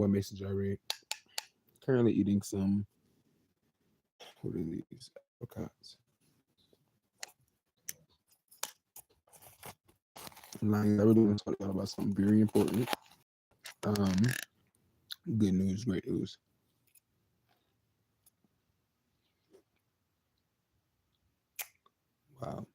what message I read. Currently eating some, what are these? Apricots. Lions, I really want to talk to y'all about something very important. Um, Good news, great news. Wow.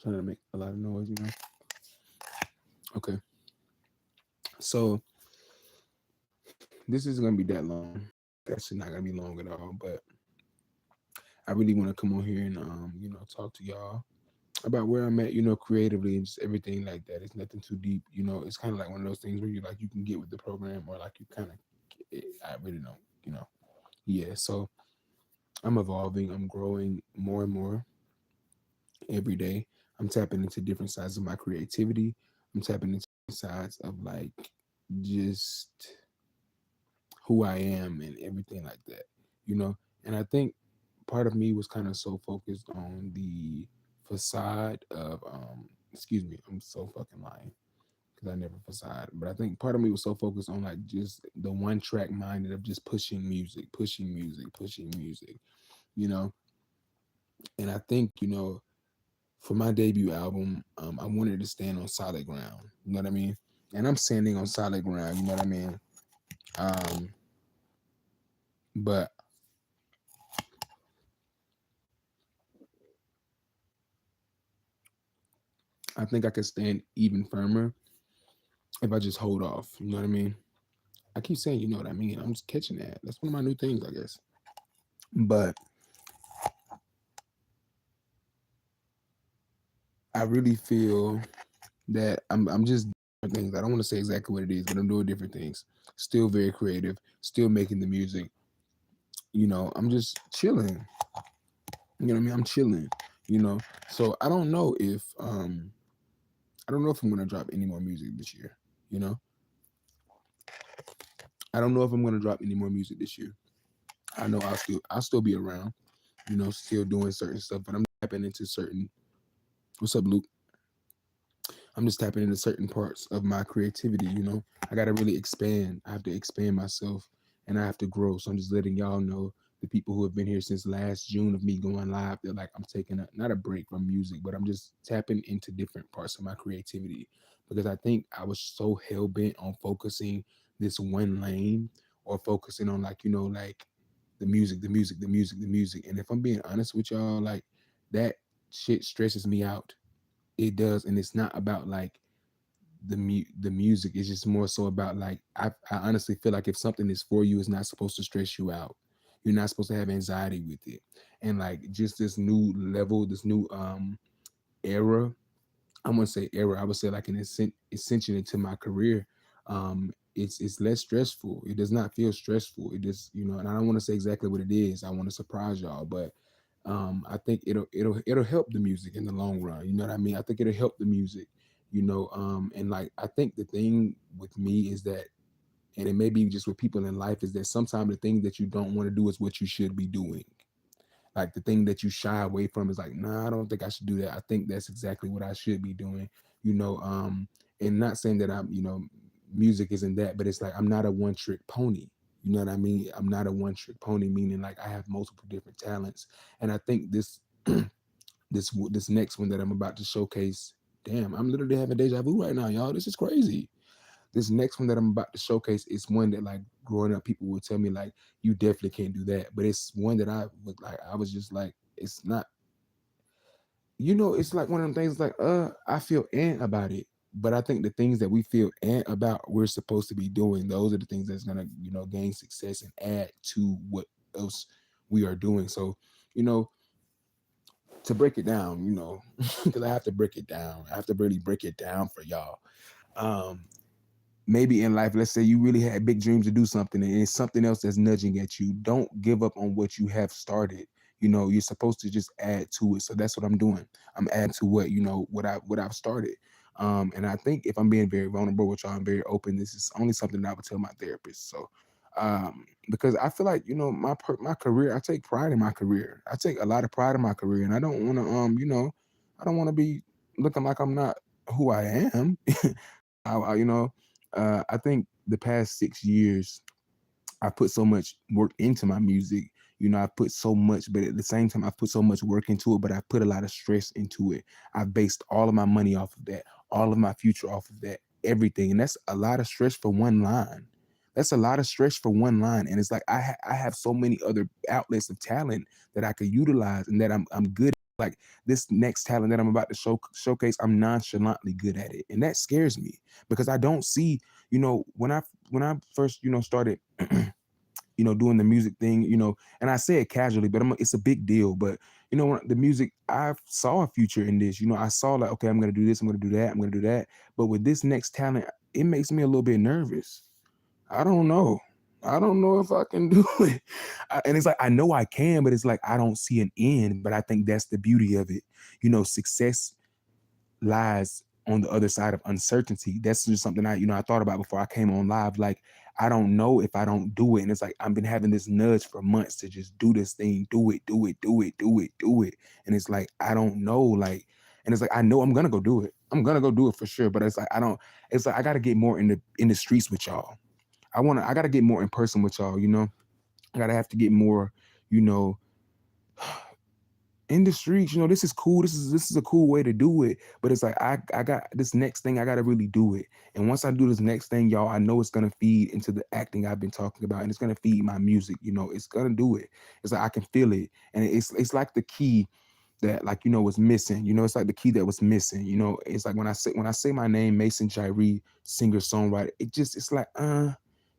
Trying to make a lot of noise, you know. Okay. So this isn't gonna be that long. That's not gonna be long at all, but I really want to come on here and talk to y'all about where I'm at, creatively and just everything like that. It's nothing too deep, It's kind of like one of those things where you like you can get with the program or like you kind of I really don't, Yeah, so I'm evolving, I'm growing more and more every day. I'm tapping into different sides of my creativity. I'm tapping into sides of like just who I am and everything like that, you know. And I think part of me was kind of so focused on the facade of excuse me, I'm so fucking lying because I never facade, but I think part of me was so focused on like just the one track minded of just pushing music, pushing music, pushing music, you know. And I think, for my debut album, I wanted to stand on solid ground, you know what I mean? And I'm standing on solid ground, you know what I mean? Um, but I think I could stand even firmer if I just hold off. You know what I mean? I keep saying, you know what I mean. I'm just catching that. That's one of my new things, I guess. But I really feel that I'm just doing things. I don't want to say exactly what it is, but I'm doing different things. Still very creative. Still making the music. I'm just chilling. You know what I mean? I'm chilling. You know. So I don't know if I'm gonna drop any more music this year. You know. I don't know if I'm gonna drop any more music this year. I know I'll still be around, still doing certain stuff, but I'm tapping into certain what's up, Luke? I'm just tapping into certain parts of my creativity, I gotta really expand. I have to expand myself and I have to grow. So I'm just letting y'all know, the people who have been here since last June of me going live, they're like I'm taking not a break from music, but I'm just tapping into different parts of my creativity because I think I was so hell bent on focusing this one lane or focusing on like, like the music, the music, the music, the music. And if I'm being honest with y'all, like that shit stresses me out. It does, and it's not about like the music. It's just more so about like I honestly feel like if something is for you, it's not supposed to stress you out. You're not supposed to have anxiety with it. And like just this new level, this new era. I wouldn't say era. I would say like an ascension into my career. It's less stressful. It does not feel stressful. It just and I don't want to say exactly what it is. I want to surprise y'all, but I think it'll help the music in the long run. You know what I mean? I think it'll help the music. And like I think the thing with me is that, and it may be just with people in life, is that sometimes the thing that you don't want to do is what you should be doing. Like the thing that you shy away from is like, nah, I don't think I should do that. I think that's exactly what I should be doing. You know, and not saying that music isn't that, but it's like I'm not a one trick pony. You know what I mean? I'm not a one trick pony, meaning like I have multiple different talents. And I think this this next one that I'm about to showcase, damn, I'm literally having deja vu right now, y'all. This is crazy. This next one that I'm about to showcase is one that like growing up people would tell me like you definitely can't do that, but it's one that I was just like it's not, it's like one of them things like I feel about it, but I think the things that we feel about we're supposed to be doing, those are the things that's gonna gain success and add to what else we are doing. So you know to break it down, because I have to break it down. I have to really break it down for y'all. Um, Maybe in life, let's say you really had big dreams to do something and it's something else that's nudging at you. Don't give up on what you have started. You're supposed to just add to it. So that's what I'm doing. I'm adding to what I've started. And I think if I'm being very vulnerable with y'all, I'm very open. This is only something that I would tell my therapist. So because I feel like my career, I take pride in my career. I take a lot of pride in my career, and I don't want to I don't want to be looking like I'm not who I am. I I think the past 6 years, I put so much work into my music. I put so much, but at the same time, I put so much work into it, but I put a lot of stress into it. I based all of my money off of that, all of my future off of that, everything. And that's a lot of stress for one line. That's a lot of stress for one line. And it's like I have so many other outlets of talent that I could utilize and that I'm good at. Like this next talent that I'm about to showcase, I'm nonchalantly good at it. And that scares me because I don't see, when I first, started doing the music thing, and I say it casually, but it's a big deal. But when the music, I saw a future in this. I saw like, okay, I'm gonna do this, I'm gonna do that, I'm gonna do that. But with this next talent, it makes me a little bit nervous. I don't know. I don't know if I can do it. And it's like, I know I can, but it's like, I don't see an end. But I think that's the beauty of it. Success lies on the other side of uncertainty. That's just something I thought about before I came on live. Like, I don't know if I don't do it. And it's like, I've been having this nudge for months to just do this thing, do it, do it, do it, do it, do it. And it's like, I don't know. Like, and it's like, I know I'm going to go do it. I'm going to go do it for sure. But it's like, it's like, I got to get more in the streets with y'all. I got to get more in person with y'all, I got to have to get more, you know, in the streets. This is cool. This is a cool way to do it. But it's like, I got this next thing. I got to really do it. And once I do this next thing, y'all, I know it's going to feed into the acting I've been talking about. And it's going to feed my music. It's going to do it. It's like, I can feel it. And it's like the key that, like, was missing. It's like the key that was missing. It's like when I say my name, Mason Jairi, singer, songwriter, it's like,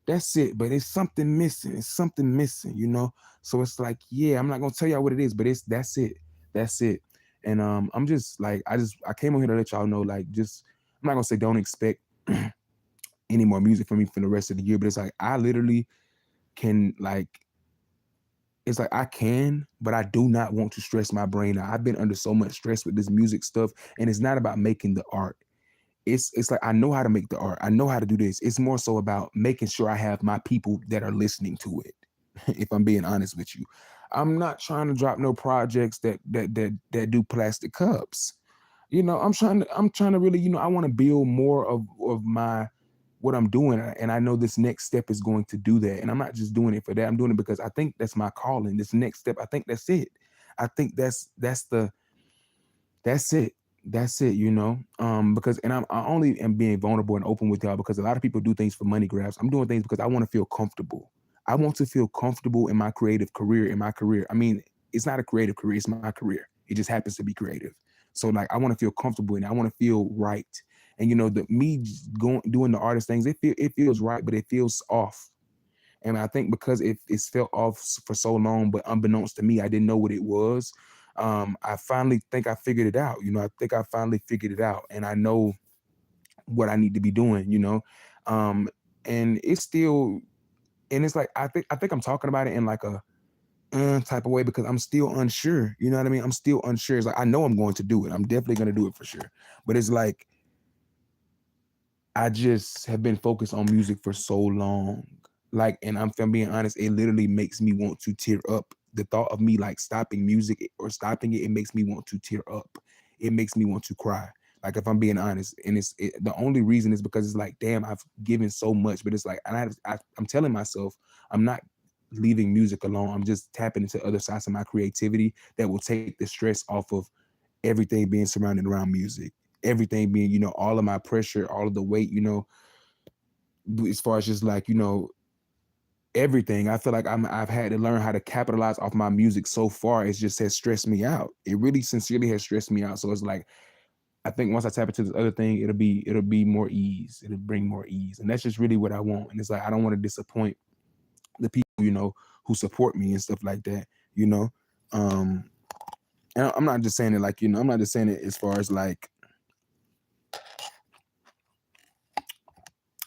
that's it. But it's something missing. It's something missing. So it's like, yeah, I'm not gonna tell y'all what it is, but that's it. That's it. And I'm just like, I came on here to let y'all know, like, just, I'm not gonna say don't expect any more music from me for the rest of the year, but it's like, I literally can, like, it's like I can, but I do not want to stress my brain out. I've been under so much stress with this music stuff, and it's not about making the art. It's like, I know how to make the art. I know how to do this. It's more so about making sure I have my people that are listening to it. If I'm being honest with you, I'm not trying to drop no projects that do plastic cups. I'm trying to really, I want to build more of my what I'm doing, and I know this next step is going to do that. And I'm not just doing it for that. I'm doing it because I think that's my calling. This next step, I think that's it. I think that's it. That's it, because, and I only am being vulnerable and open with y'all because a lot of people do things for money grabs. I'm doing things because I want to feel comfortable. I want to feel comfortable in my creative career, I mean, it's not a creative career, it's my career. It just happens to be creative. So like, I want to feel comfortable and I want to feel right. And the me doing the artist things, it feels right, but it feels off. And I think because it's felt off for so long, but unbeknownst to me, I didn't know what it was. I finally think I figured it out. I think I finally figured it out, and I know what I need to be doing. And it's still, and it's like, I think I'm talking about it in like a type of way because I'm still unsure. You know what I mean? I'm still unsure. It's like, I know I'm going to do it. I'm definitely going to do it for sure. But it's like, I just have been focused on music for so long. Like, and if I'm being honest, it literally makes me want to tear up. The thought of me like stopping music or stopping it, it makes me want to tear up. It makes me want to cry. Like, if I'm being honest, and the only reason is because it's like, damn, I've given so much, but it's like, and I'm telling myself, I'm not leaving music alone. I'm just tapping into other sides of my creativity that will take the stress off of everything being surrounded around music, everything being, all of my pressure, all of the weight, as far as just like, everything. I feel like I've had to learn how to capitalize off my music so far. It just has stressed me out. It really sincerely has stressed me out. So it's like, I think once I tap into this other thing, it'll be more ease. It'll bring more ease. And that's just really what I want. And it's like, I don't want to disappoint the people, who support me and stuff like that, Um, and I'm not just saying it like, I'm not just saying it as far as like,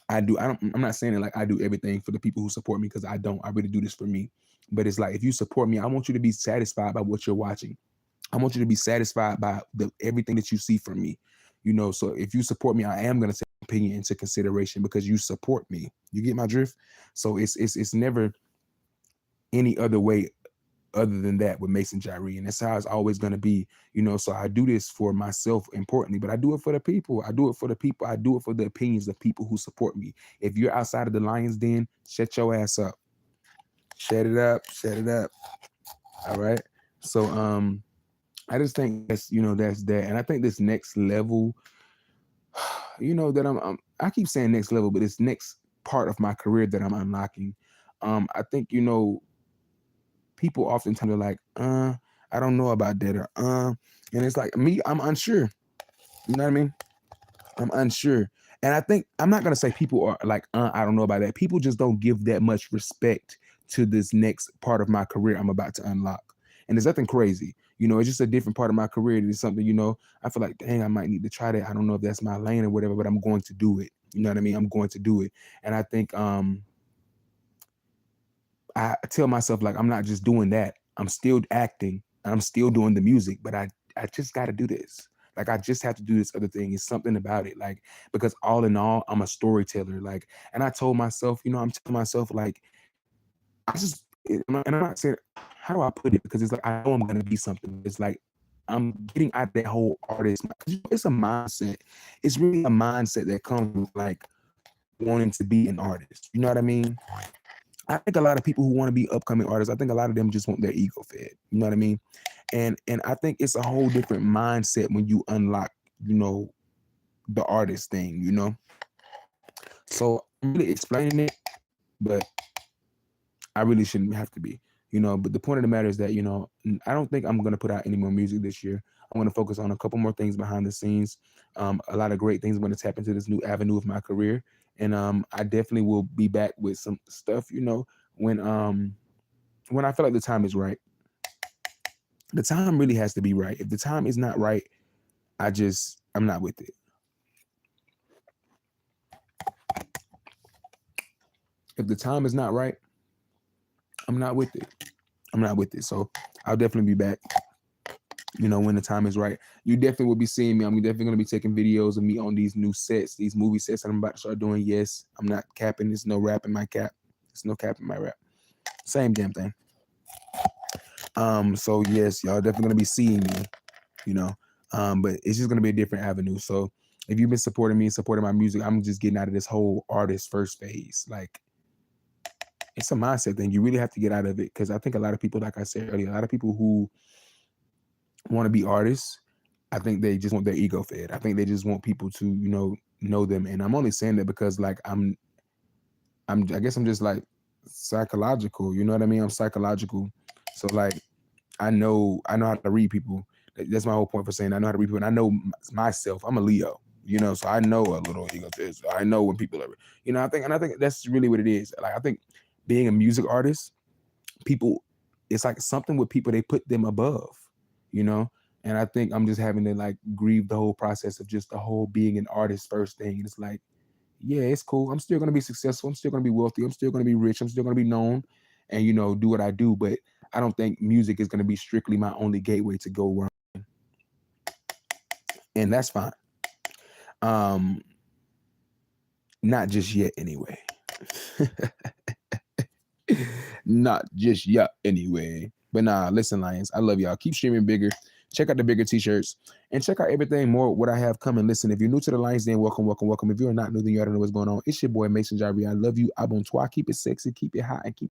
I'm not saying it like I do everything for the people who support me, because I don't. I really do this for me. But it's like, if you support me, I want you to be satisfied by what you're watching. I want you to be satisfied by everything that you see from me. So if you support me, I am going to take your opinion into consideration because you support me. You get my drift? So it's never any other way other than that with Mason Jyree. And that's how it's always going to be, so I do this for myself importantly, but I do it for the people. I do it for the people. I do it for the opinions of people who support me. If you're outside of the Lions Den, shut your ass up. Shut it up. Shut it up. All right. So I just think that's that. And I think this next level, that I keep saying next level, but this next part of my career that I'm unlocking. I think, people oftentimes are like, I don't know about that, or and it's like me, I'm unsure. You know what I mean? I'm unsure. And I think I'm not gonna say people are like, I don't know about that. People just don't give that much respect to this next part of my career I'm about to unlock. And there's nothing crazy. It's just a different part of my career. It is something, I feel like, dang, I might need to try that. I don't know if that's my lane or whatever, but I'm going to do it. You know what I mean? I'm going to do it. And I think I tell myself, like, I'm not just doing that. I'm still acting. I'm still doing the music, but I just got to do this. Like, I just have to do this other thing. It's something about it. Like, because all in all, I'm a storyteller. Like, and I told myself, I'm telling myself, like, and I'm not saying, how do I put it? Because it's like, I know I'm going to be something. It's like, I'm getting out of that whole artist. It's a mindset. It's really a mindset that comes with, like, wanting to be an artist. You know what I mean? I think a lot of people who want to be upcoming artists, I think a lot of them just want their ego fed. You know what I mean? And I think it's a whole different mindset when you unlock, the artist thing, So I'm really explaining it, but I really shouldn't have to be, But the point of the matter is that, I don't think I'm going to put out any more music this year. I'm going to focus on a couple more things behind the scenes. A lot of great things. I'm going to tap into this new avenue of my career. And I definitely will be back with some stuff, when I feel like the time is right. The time really has to be right. If the time is not right, I'm not with it. If the time is not right, I'm not with it. I'm not with it. So I'll definitely be back, when the time is right. You definitely will be seeing me. I'm definitely going to be taking videos of me on these new sets, these movie sets that I'm about to start doing. Yes, I'm not capping. There's no rap in my cap. There's no cap in my rap. Same damn thing. So yes, y'all definitely going to be seeing me, but it's just going to be a different avenue. So if you've been supporting me, supporting my music, I'm just getting out of this whole artist first phase. Like, it's a mindset thing. You really have to get out of it, because I think a lot of people, like I said earlier, a lot of people who want to be artists, I think they just want their ego fed. I think they just want people to, know them. And I'm only saying that because, like, I guess I'm just like psychological. You know what I mean? I'm psychological. So, like, I know how to read people. That's my whole point for saying I know how to read people. And I know myself. I'm a Leo, so I know a little ego is. I know when people are, I think that's really what it is. Like, I think being a music artist, people, it's like something with people, they put them above, and I think I'm just having to, like, grieve the whole process of just the whole being an artist first thing. And it's like, yeah, it's cool. I'm still going to be successful. I'm still going to be wealthy. I'm still going to be rich. I'm still going to be known and, do what I do. But I don't think music is going to be strictly my only gateway to go where I'm. And that's fine. Not just yet anyway. Not just yet anyway. But nah, listen, Lions, I love y'all. Keep streaming bigger. Check out the bigger t-shirts and check out everything more what I have coming. Listen, if you're new to the Lions Den, welcome, welcome, welcome. If you're not new, then you already know what's going on. It's your boy Mason Jyree. I love you. Abontoir. Keep it sexy, keep it hot, and keep